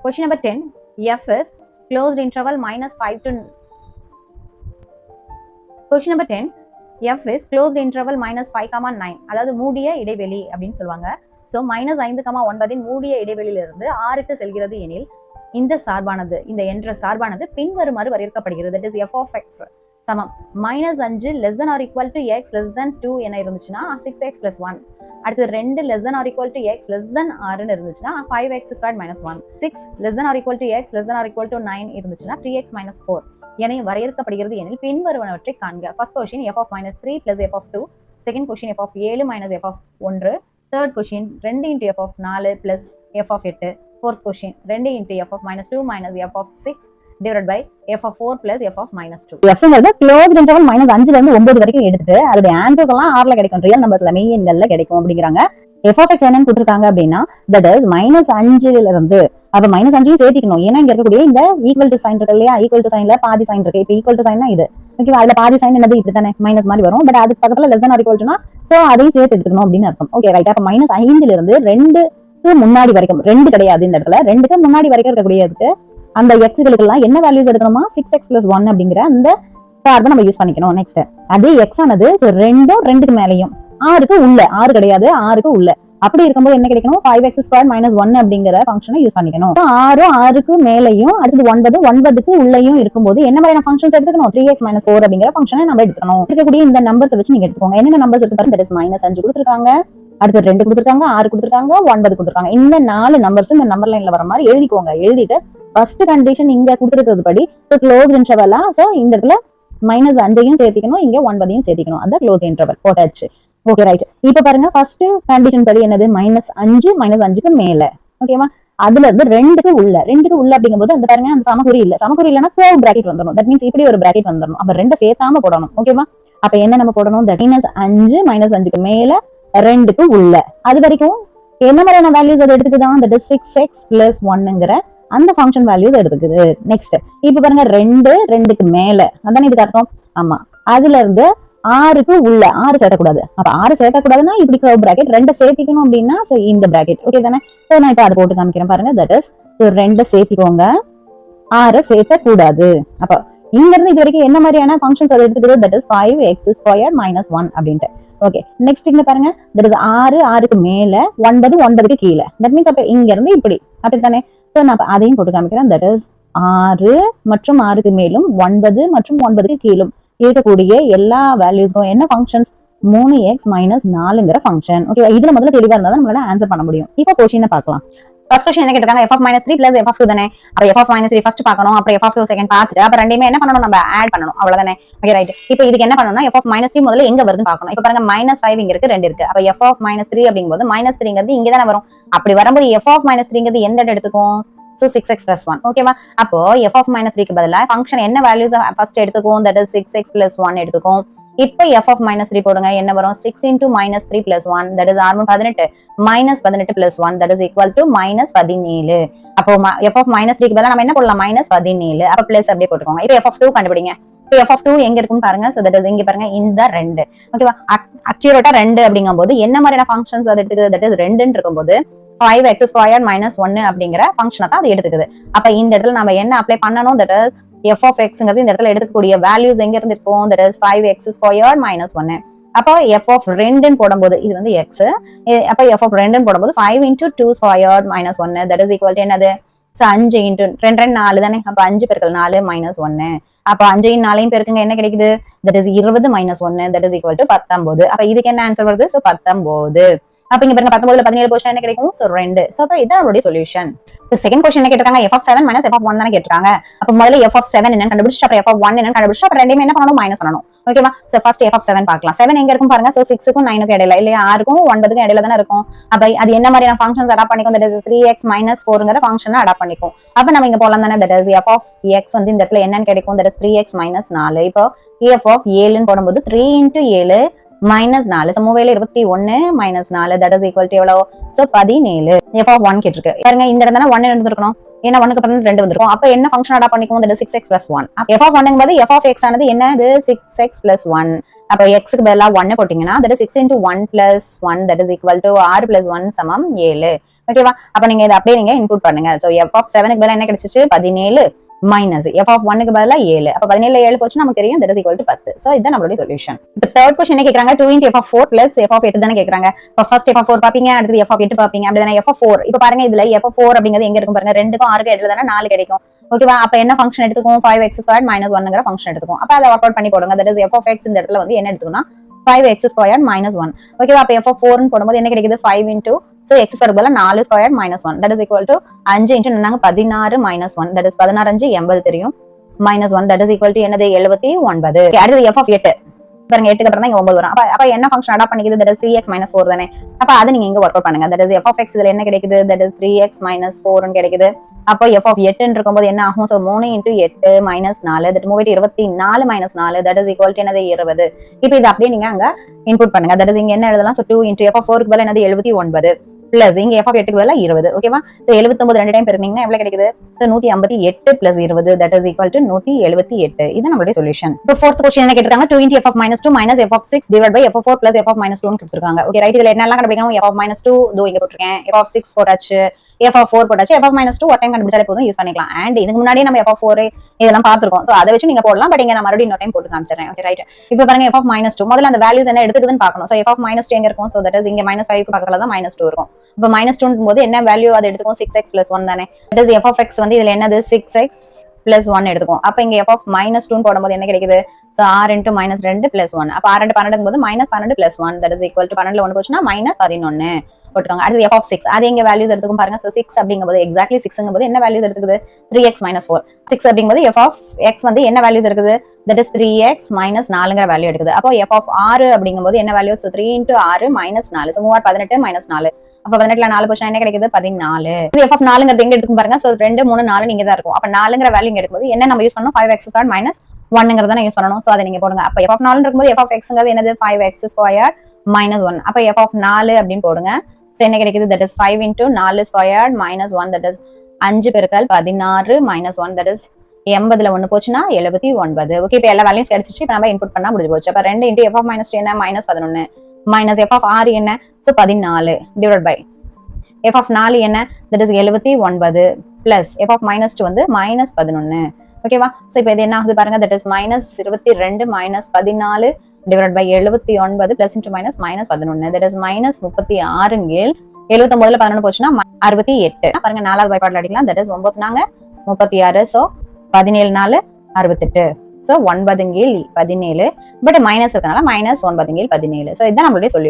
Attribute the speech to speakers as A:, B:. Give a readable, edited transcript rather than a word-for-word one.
A: Question number 10. F is closed interval minus 5 to... Question number 10. F is closed interval minus 5, 9. அதாவது மூடிய இடைவெளி அப்படின்னு சொல்லுவாங்க. ஸோ மைனஸ் 5, 9 மூடிய இடைவெளியிலிருந்து 6க்கு செல்கிறது எனில் இந்த சார்பானது, இந்த என்ற சார்பானது பின்வருமாறு வரையறுக்கப்படுகிறது. That is f of x சமம் minus 5 less than or equal to x less than 2 என இருந்துச்சுன்னா 6x plus 1. அடுத்து 2 less than or equal to x less than 6 இருந்துச்சுன்னா 5x squared minus 1. 6 less than or equal to x less than or equal to 9 இருந்துச்சுன்னா 3x minus 4 என வரையறுக்கப்படுகிறது எனில் பின்வருவனவற்றை காண்க. First question f of minus 3 plus f of 2. Second question f of 7 minus f of 1. Third question 2 into f of 4 plus f of 8. Fourth question 2 into f of minus 2 minus f of 6 divided by f of 4 plus f of minus 2. fங்கிறது closed interval minus 5 ல இருந்து 9 வரைக்கும் எடுத்துட்டு அதோட answers எல்லாம் r ல கிடைக்கும், real நம்பர்ஸ்ல மெய் எண்கள்ல கிடைக்கும் அப்படிங்கறாங்க. f of x என்னன்னு கொடுத்திருக்காங்க அப்படின்னா that is -5 ல இருந்து அப்ப -5 சேர்த்திக்கணும். ஏன்னா இங்க இருக்கக்கூடிய இந்த ஈக்குவல் டு சைன் இருக்கு இல்லையா, ஈக்குவல் டு சைன்ல பாதி சைன் இருக்கு. இப்ப ஈக்குவல் டு சைன்னா இது ஓகேவா, அதுல பாதி சைன் என்னது இப்படி தானே மைனஸ் மாதிரி வரும். பட் அதுக்கு பக்கத்துல லெஸ் தென் ஆர் ஈக்குவல் டுனா சோ அதையும் சேர்த்து எடுத்துக்கணும் அப்படின்னு அர்த்தம். Okay right. அப்ப -5 ல இருந்து 2க்கு முன்னாடி வரைக்கும், 2 கிடையாது இந்த இடத்துல, 2க்கு முன்னாடி வரைக்கும் இருக்கக்கூடியதுக்கு அந்த எக்ஸ்களுக்கு எல்லாம் என்ன வேல்யூஸ் எடுக்கணுமா 6x plus 1 அப்படிங்கிற அந்த சார்பை நம்ம யூஸ் பண்ணிக்கணும். நெக்ஸ்ட் அதே எக்ஸ் ஆனது 2க்கு மேலையும் 6க்கு உள்ள, 6 கிடையாது 6க்கு உள்ள, அப்படி இருக்கும்போது என்ன கிடைக்கணும் 5x squared minus 1 அப்படிங்கிற ஃபங்க்ஷனை யூஸ் பண்ணிக்கணும். 6க்கு மேலையும் அடுத்து 9க்கு உள்ளேயும் இருக்கும்போது என்ன மாதிரியான ஃபங்க்ஷன்ஸ் எடுத்துக்கணும் 3x minus 4 அப்படிங்கிற ஃபங்க்ஷனை நம்ம எடுத்துக்கணும். இருக்கக்கூடிய இந்த நம்பர்ஸ் வச்சு நீங்க எடுத்துக்கோங்க. என்னென்ன நம்பர்ஸ் இருக்கு பாருங்க. தட் இஸ் -5 கொடுத்துருக்காங்க, அடுத்து 2 கொடுத்துருக்காங்க, 6 கொடுத்துருக்காங்க, 9 கொடுத்துருக்காங்க. இந்த 4 நம்பர்ஸ் இந்த நம்பர் லைன்ல வர மாதிரி எழுதிக்கோங்க. எழுதிட்டு ஃபர்ஸ்ட் கண்டிஷன் இங்க கொடுத்துருக்கிறது படி க்ளோஸ் இன்டர்வலா, சோ இந்த இடத்துல -5 சேர்த்திக்கணும், இங்க 9 சேர்த்திக்கணும். அந்த க்ளோஸ் இன்டர்வல் போட்டாச்சு. Okay right. இப்ப பாருங்க ஃபர்ஸ்ட் கண்டிஷன் படி என்னது -5க்கு மேல ஓகேவா, அதுல இருந்து 2க்கு உள்ள அப்படிங்கும்போது அந்த பாருங்க அந்த சமக்குறி இல்ல, சமக்குறி இல்லனா கர்வ் பிராக்கெட் வந்துரும். தட் மீன்ஸ் இப்படி ஒரு பிராக்கெட் வந்துரும். அப்ப 2 சேர்த்தாம போடணும். ஓகேவா, அப்ப என்ன நம்ம போடணும் தட் -5க்கு மேல 2க்கு உள்ள, அது வரைக்கும் என்ன மாதிரியான வேல்யூஸ் அது எடுத்துக்குதான் தட் இஸ் 6x plus 1ங்கற அந்த ஃபங்க்ஷன் வேல்யூஸ் எடுத்துக்குது. நெக்ஸ்ட் இப்ப பாருங்க 2க்கு மேல அதானே இதுக்கு அர்த்தம். ஆமா, அதுல இருந்து 6க்கு உள்ள 6 சேர்க்கக்கூடாது. அப்ப 6 சேர்க்கக்கூடாதுன்னா இப்படி கர்வ் பிராக்கெட், 2 சேர்த்திக்கணும் அப்படின்னா இந்த பிராக்கெட் ஓகே தானே. சோ நான் இப்ப அதை போட்டு காமிக்கிறேன் பாருங்க. தட் இஸ் 2 சேர்த்திக்கோங்க, 6 சேர்க்க கூடாது. அப்ப இங்க இருந்து இது வரைக்கும் என்ன மாதிரியான ஃபங்க்ஷன்ஸ் அது எடுத்துக்கிறது that is 5x squared minus 1 அப்படின்ட்டு. ஓகே நெக்ஸ்ட் இங்க பாருங்க தட் இஸ் 6க்கு மேல 9க்கு கீழே. தட் மீன்ஸ் அப்ப இங்க இருந்து இப்படி அப்படித்தானே. சோ நான் அதையும் போட்டு காமிக்கிறேன். தட் இஸ் 6 மற்றும் 6க்கு மேலும் 9 மற்றும் 9க்கு கீழும் இருக்கக்கூடிய எல்லா வேல்யூஸும் என்ன ஃபங்க்ஷன்ஸ் 3x minus 4ங்கற ஃபங்க்ஷன். ஓகே இதுல முதல்ல தெளிவா இருந்தா தான் நம்மளால ஆன்சர் பண்ண முடியும். இப்போ क्वेश्चन பார்க்கலாம். ஃபர்ஸ்ட் क्वेश्चन என்ன கேட்டாங்க f of -3 plus f of 2 தானே. அப்ப f of -3 ஃபர்ஸ்ட் பார்க்கணும், அப்புறம் f of 2 செகண்ட் பார்த்துட்டு அப்புறம் ரெண்டையுமே என்ன பண்ணனும் நம்ம ஆட் பண்ணனும். அவ்வளவுதானே. Okay right. இப்போ இதுக்கு என்ன பண்ணனும்னா f of -3 முதல்ல எங்க வருதுன்னு பார்க்கணும். இப்போ பாருங்க -5 இங்க இருக்கு, 2 இருக்கு. அப்ப f of -3 அப்படிங்கும்போது -3ங்கிறது இங்க தான வரும். அப்படி வரும்போது f of -3ங்கிறது எந்த இடம் எடுத்துக்கும் so 6x plus 1 ஓகேவா. அப்போ f of -3க்கு பதிலா ஃபங்க்ஷன் என்ன வேல்யூஸ் ஃபர்ஸ்ட் எடுத்துக்கும் தட் இஸ் 6x plus 1 எடுத்துக்கும். இப்போ f of -3 போடுங்க, என்ன வரும் 6 into -3 plus 1 that is r 18 minus 18 plus 1 that is equal to -17. அப்போ f of -3க்கு பதிலா நம்ம என்ன போடலாம் -17. அப்ப பிளஸ் அப்படியே போட்டுக்கோங்க. இப்போ f of 2 கண்டுபிடிங்க. இப்போ f of 2 எங்க இருக்குன்னு பாருங்க. சோ that is இங்க பாருங்க இந்த 2 ஓகேவா. அக்யூரேட்டா 2 அப்படிங்கும்போது என்ன மாதிரியான ஃபங்க்ஷன்ஸ் அது எடுத்துக்குது தட் இஸ் 2ன்னு இருக்கும்போது 5x squared minus 1 அப்படிங்கிற ஃபங்க்ஷனை தான் அது எடுத்துக்குது. அப்ப இந்த இடத்துல நம்ம என்ன அப்ளை பண்ணணும் தட் இஸ் f of xங்கிறது இந்த இடத்துல எடுக்கக்கூடிய வேல்யூஸ் எங்க இருந்து இருக்கும் that is 5x squared minus 1. அப்போ f of 2ன்னு போடும்போது இது வந்து x, அப்ப f of 2ன்னு போடும்போது 5 into 2 squared minus 1 that is equal to என்னது 5 into 2 4 தானே. அப்ப 5 பெருக்கல் 4 minus 1. அப்ப 5 ன் 4 பெருக்குங்க என்ன கிடைக்குது that is 20 minus 1 that is equal to 19. அப்ப இதுக்கு என்ன ஆன்சர் வருது சோ 19. அப்ப இங்க பாருங்க 19ல 17 போச்சுனா என்ன கிடைக்கும் சோ 2. சோ அப்ப இதான் நம்மளுடைய சொல்யூஷன். இந்த செகண்ட் क्वेश्चन என்ன கேட்டிருக்காங்க f of 7 minus f of 1 தான கேட்டிருக்காங்க. அப்ப முதல்ல f of 7 என்னன்னு கண்டுபிடிச்சிட்டு அப்புறம் f of 1 என்னன்னு கண்டுபிடிச்சிட்டு அப்புறம் ரெண்டையுமே என்ன பண்ணனும் மைனஸ் பண்ணனும். ஓகேவா. சோ ஃபர்ஸ்ட் f of 7 பார்க்கலாம். 7 எங்க இருக்கும் பாருங்க. சோ 6க்கும் 9க்கும் இடையில இல்லையா, 6க்கும் 9க்கும் இடையில தான இருக்கும். அப்ப அது என்ன மாதிரியான ஃபங்க்ஷன்ஸ் அடாப்ட் பண்ணிக்கும் that is 3x minus 4ங்கற ஃபங்க்ஷனை அடாப்ட் பண்ணிக்கும். அப்ப நம்ம இங்க போலாம் தானே that is f of x வந்து இந்த இடத்துல என்னன்னு கிடைக்கும் that is 3x minus 4. இப்போ f of 7 ன்னு போடும்போது 3 into 7 minus 4 so 3 21 minus 4 that is equal to எவ்வளவு so 17. f of 1 கேட்டிருக்கு பாருங்க. இந்த இடத்துல 1 எடுத்துக்கணும். ஏன்னா 1க்கு அப்புறம் 2 வந்திருக்கும். அப்ப என்ன ஃபங்க்ஷன் அடாப்ட் பண்ணிக்குவோம்? that is 6x plus 1. அப்ப f of 1ங்கும்போது f of x ஆனது என்னது? 6x plus 1. அப்ப x க்கு பதிலா 1 போட்டீங்கன்னா that is 6 into 1 plus 1 that is equal to 6 plus 1 சமம் 7. ஓகேவா? அப்ப நீங்க இத அப்படியே நீங்க இன்புட் பண்ணுங்க. சோ f of 7க்கு பதிலா என்ன கிடைச்சிச்சு? 17 மைனஸ் f of 1க்கு பதிலா 7. அப்ப 17ல 7 போச்சுனா நமக்கு தெரியும் that is equal to 10. So இதுதான் நம்மளுடைய சொல்யூஷன். இப்ப தேர்ட் क्वेश्चन என்ன கேக்குறாங்க? 2 into f of 4 plus f of 8 தான கேக்குறாங்க. இப்ப ஃபர்ஸ்ட் f of 4 பாப்பீங்க, அடுத்து f of 8 பாப்பீங்க. அப்படிதானே f of 4. இப்ப பாருங்க இதுல f of 4 அப்படிங்கிறது எங்க இருக்கும் பாருங்க. 2க்கும் 6க்கும் இடையில தான 4 கிடைக்கும். ஓகேவா? அப்ப என்ன ஃபங்க்ஷன் எடுத்துக்கும்? 5x² minus 1ங்கற ஃபங்க்ஷன் எடுத்துக்கும். அப்ப அத வொர்க் அவுட் பண்ணி போடுங்க. that is f of x இந்த இடத்துல வந்து என்ன எடுத்துக்கும்னா 5x² minus 1. ஓகேவா? அப்ப f of 4 ன்னு போடும்போது என்ன கிடைக்குது? 5 into so x ஸ்கொயர் பதிலா 4 square minus 1 that is equal to 5 into என்னங்க 16 minus 1 that is 16 5 80 தெரியும் minus 1 that is equal to என்னது 79. அடுத்து f of 8 பாருங்க 8க்கு அப்புறம் தான் இங்க 9 வரும். அப்ப என்ன ஃபங்க்ஷன் அடாப்ட் பண்ணிக்குது? that is 3x minus 4 தானே. அப்ப அத நீங்க இங்க வொர்க் அவுட் பண்ணுங்க. that is f of x இதுல என்ன கிடைக்குது? that is 3x minus 4 ன்னு கிடைக்குது. அப்ப f of 8 ன்னு இருக்கும்போது என்ன ஆகும்? So 3 into 8 minus 4 that move it 24 minus 4 that is equal to என்னது 20. இப்போ இது அப்படியே நீங்க அங்க இன்புட் பண்ணுங்க. that is இங்க என்ன எழுதலாம்? so 2 into f of 4 க்கு பதிலா என்னது 79 பிளஸ் இங்க f of 8க்கு பதிலா 20. ஓகேவா? சோ 79 ரெண்டு டைம் பெருக்கினீங்கன்னா எவ்வளவு கிடைக்குது? So 158 plus 20 that is equal to 178. இது நம்மளுடைய சொல்யூஷன். இப்போ ஃபோர்த் क्वेश्चन என்ன கேட்டிருக்காங்க? 2 into f of minus 2 minus f of 6 divided by f of 4 plus f of minus 2 ன்னு கொடுத்திருக்காங்க. Okay right. இதுல என்னெல்லாம் கண்டுபிடிக்கணும்? f of minus 2 தோ இங்க போட்டுருக்கேன். f of 6 போட்டாச்சு. f of 4 போட்டாச்சு. f of minus 2 ஒரு டைம் கண்டுபிடிச்சாலே போதும், யூஸ் பண்ணிக்கலாம். அண்ட் இதுக்கு முன்னாடியே நம்ம f of 4 இதெல்லாம் பார்த்திருக்கோம். சோ அதை வச்சு நீங்க போடலாம். பட் இங்க நான் மறுபடியும் இன்னொரு டைம் போட்டு காமிச்சறேன். Okay right. இப்போ பாருங்க f of minus 2 முதல்ல அந்த வேல்யூஸ் என்ன எடுத்துக்குதுன்னு பார்க்கணும். சோ f of minus 2 எங்க இருக்கும்? சோ தட் இஸ் இங்க -5 க்கு பக்கத்துல தான் -2 இருக்கும். இப்போ -2 ன்னும் போது என்ன வேல்யூ அது எடுத்துக்கும்? 6x plus 1 தானே. That is f of x வந்து இதுல என்னது 6x plus 1 எடுத்துக்கும். அப்ப இங்க f of -2 ன்னு போடும்போது என்ன கிடைக்குது? So 6 into -2 plus 1. அப்ப 6 into 12 போது -12 plus 1 that is equal to 12ல 1 போச்சுனா -11 போட்டுக்கோங்க. அடுத்து f of 6 அது எங்க வேல்யூஸ் எடுத்துக்கும் பாருங்க. சோ 6 அப்படிங்கும்போது எக்ஸாக்ட்லி 6ங்கும்போது என்ன வேல்யூஸ் எடுத்துக்குது? 3x minus 4. 6 அப்படிங்கும்போது f of x வந்து என்ன வேல்யூஸ் எடுக்குது? that is 3x minus 4ங்கற வேல்யூ எடுக்குது. அப்போ f of 6 அப்படிங்கும்போது என்ன வேல்யூ? So 3 into 6 minus 4. So 3 18 minus 4. அப்ப 18ல 4 போச்சுனா என்ன கிடைக்குது? 14. இது f of 4ங்கறது எங்க எடுத்துக்கும் பாருங்க. சோ 2 3 4 இங்க தான் இருக்கும். அப்ப 4ங்கற வேல்யூ இங்க எடுக்கும்போது என்ன நம்ம யூஸ் பண்ணனும்? 5x² minus 1ங்கறத தான் யூஸ் பண்ணனும். சோ அத நீங்க போடுங்க. அப்ப f of 4 ன்னு இருக்கும்போது f of xங்கிறது என்னது? 5x² minus 1. அப்ப f of 4 அப்படினு போடுங்க. சோ என்ன கிடைக்குது? that is 5 into 4² minus 1 that is 5 பெருக்கல் 16 minus 1 that is 80ல 1 போச்சுனா 79. ஓகே இப்போ எல்லா வேல்யூஸ் கிடைச்சிச்சு. இப்போ நம்ம இன்புட் பண்ணா முடிஞ்சு போச்சு. அப்ப 2 into f of minus 2 என்ன? -11 minus f of 6 என்ன? So 14 divided by f of 4 என்ன? that is 79 plus f of minus 2 வந்து -11. ஓகேவா? சோ இப்போ இது என்ன ஆகுது பாருங்க. that is -22 minus 14 divided by 79 plus into minus -11 that is -36 கீழ் 79ல 11 போச்சுனா 68. பாருங்க நாலாவது பைபார்ட்ல அடிக்கலாம். that is 9 நாங்க 36 சோ 17 4 68. சோ 9 கீழ் 17 பட் மைனஸ் இருக்கனால -9 கீழ் 17. சோ இதுதான் நம்மளுடைய சொல்யூஷன்.